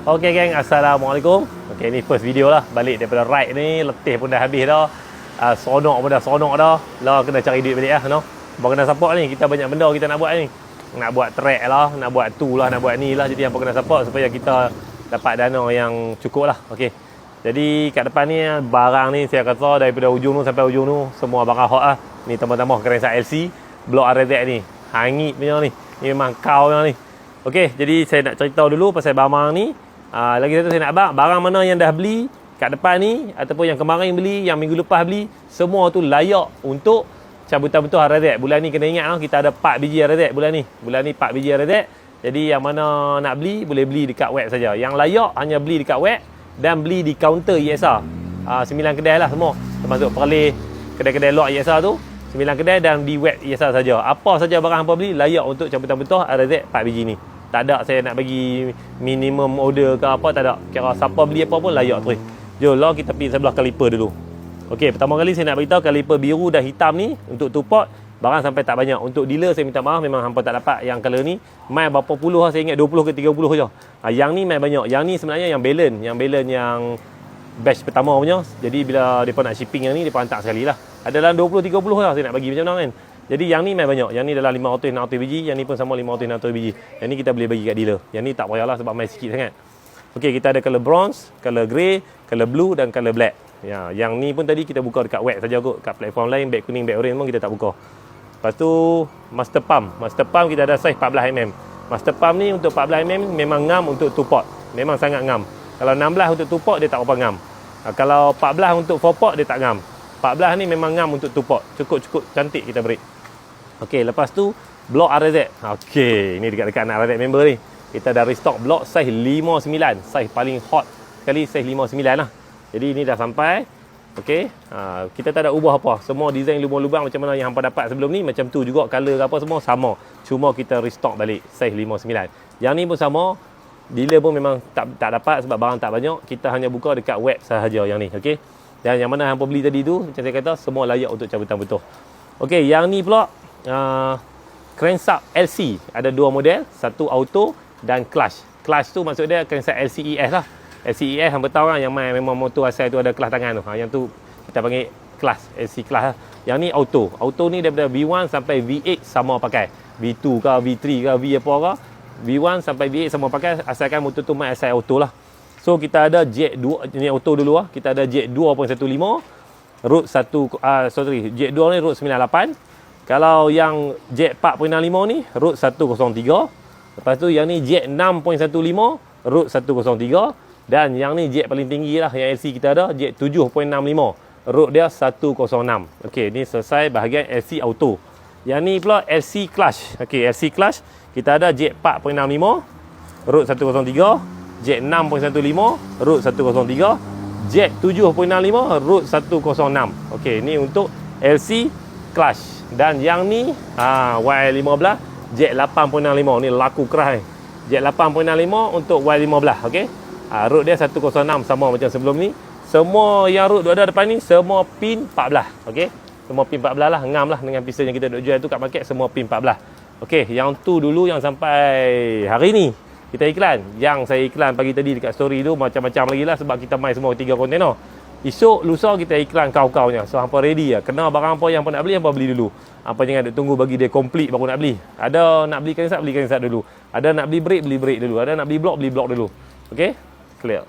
Okey geng, Assalamualaikum. Okey, ni first video lah. Balik daripada ride ni, letih pun dah habis dah. Sonok pun dah sonok dah. Lah kena cari duit balik lah, no. Abang kena support ni, kita banyak benda kita nak buat ni. Nak buat track lah, nak buat tu lah, nak buat ni lah. Jadi abang kena support supaya kita dapat dana yang cukup lah. Okey. Jadi kat depan ni barang ni saya kata daripada ujung tu sampai ujung tu semua barang hot lah. Ni tambah-tambah kerensak LC, blok RZ ni. Hangit punya ni. Ni memang kau punya ni. Okey, jadi saya nak cerita dulu pasal barang ni. Lagi satu saya nak abang, barang mana yang dah beli kat depan ni ataupun yang kemarin beli, yang minggu lepas beli, semua tu layak untuk cabutan betul RZ. Bulan ni kena ingat kita ada 4 biji RZ bulan ni. Bulan ni 4 biji RZ. Jadi yang mana nak beli boleh beli dekat web saja. Yang layak hanya beli dekat web dan beli di kaunter ESR. 9 kedai lah semua. Termasuk Perlis, kedai-kedai lot ESR tu, 9 kedai dan di web ESR saja. Apa saja barang hangpa beli layak untuk cabutan betul RZ 4 biji ni. Tak ada saya nak bagi minimum order ke apa, tak ada. Kira siapa beli apa pun layak terus. Jom lah kita pergi sebelah kaliper dulu. Okey, pertama kali saya nak beritahu kaliper biru dan hitam ni untuk two pot barang sampai tak banyak. Untuk dealer saya minta maaf, memang hampa tak dapat yang color ni. Mai berapa puluh lah, saya ingat 20 ke 30 je. Yang ni mai banyak. Yang ni sebenarnya yang balance, yang batch pertama punya. Jadi bila depa nak shipping yang ni depa hantar sekali lah. Ada dalam 20 30 lah saya nak bagi macam mana kan. Jadi yang ni mai banyak. Yang ni dalam 500 600 biji, yang ni pun sama 500 600 biji. Yang ni kita boleh bagi kat dealer. Yang ni tak payahlah sebab mai sikit sangat. Okey, kita ada color bronze, color grey, color blue dan color black. Ya, yang ni pun tadi kita buka dekat web saja kot. Kat platform lain beg kuning, beg orange pun kita tak buka. Lepas tu master pump. Master pump kita ada size 14 mm. Master pump ni untuk 14 mm memang ngam untuk two pot. Memang sangat ngam. Kalau 16 untuk two pot dia tak apa ngam. Kalau 14 untuk 4 pot dia tak ngam. 14 ni memang ngam untuk two pot. Cukup cantik kita beri. Okey, lepas tu blok RZ. Okey, ni dekat-dekat nak RZ member ni. Kita dah restock blok saiz 59, saiz paling hot sekali saiz 59 lah. Jadi ini dah sampai. Okey, kita tak ada ubah apa. Semua design lubang-lubang macam mana yang hangpa dapat sebelum ni, macam tu juga color apa semua sama. Cuma kita restock balik saiz 59. Yang ni pun sama. Dealer pun memang tak dapat sebab barang tak banyak. Kita hanya buka dekat web sahaja yang ni, okey. Dan yang mana hangpa beli tadi tu, macam saya kata, semua layak untuk cabutan betul. Okey, yang ni pula crankshaft LC. Ada dua model, satu auto dan clutch. Clutch tu maksud dia crankshaft LCES lah. LCES hangpa tahu kan, yang memang motor asal tu ada kelas tangan tu. Yang tu kita panggil clutch, LC clutch lah. Yang ni auto. Auto ni daripada V1 sampai V8 sama pakai. V2 ke V3 ke V apa ke, V1 sampai V8 sama pakai, asalkan motor tu main asal auto lah. So kita ada jet 2, ni auto dulu lah. Kita ada jet 2.15 root 1 jet 2 ni root 98. Kalau yang jet 4.65 ni root 103. Lepas tu yang ni jet 6.15 root 103. Dan yang ni jet paling tinggi lah yang LC kita ada, jet 7.65 root dia 106. Okey, ni selesai bahagian LC auto. Yang ni pula LC clutch. Okey, LC clutch kita ada jet 4.65 root 103, jet 6.15 root 103, jet 7.65 root 106. Okey, ni untuk LC clutch. Dan yang ni Y15 jet 8.65 ni laku keras ni. Jet 8.65 untuk Y15, okey. Root dia 106 sama macam sebelum ni. Semua yang root ada depan ni semua pin 14, okey. Semua pin 14 lah, ngam lah dengan piston yang kita duk jual tu kat market, semua pin 14. Okey, yang tu dulu yang sampai hari ni kita iklan. Yang saya iklan pagi tadi dekat story tu macam-macam lagi lah sebab kita main semua 3 kontainer. Esok lusa kita iklan kau-kaunya. So hampa ready lah. Kena barang apa yang hampa nak beli, hampa beli dulu. Hampa jangan duk tunggu bagi dia complete baru nak beli. Ada nak beli crankshaft, beli crankshaft dulu. Ada nak beli brake, beli brake dulu. Ada nak beli blok dulu. Okey? Clear.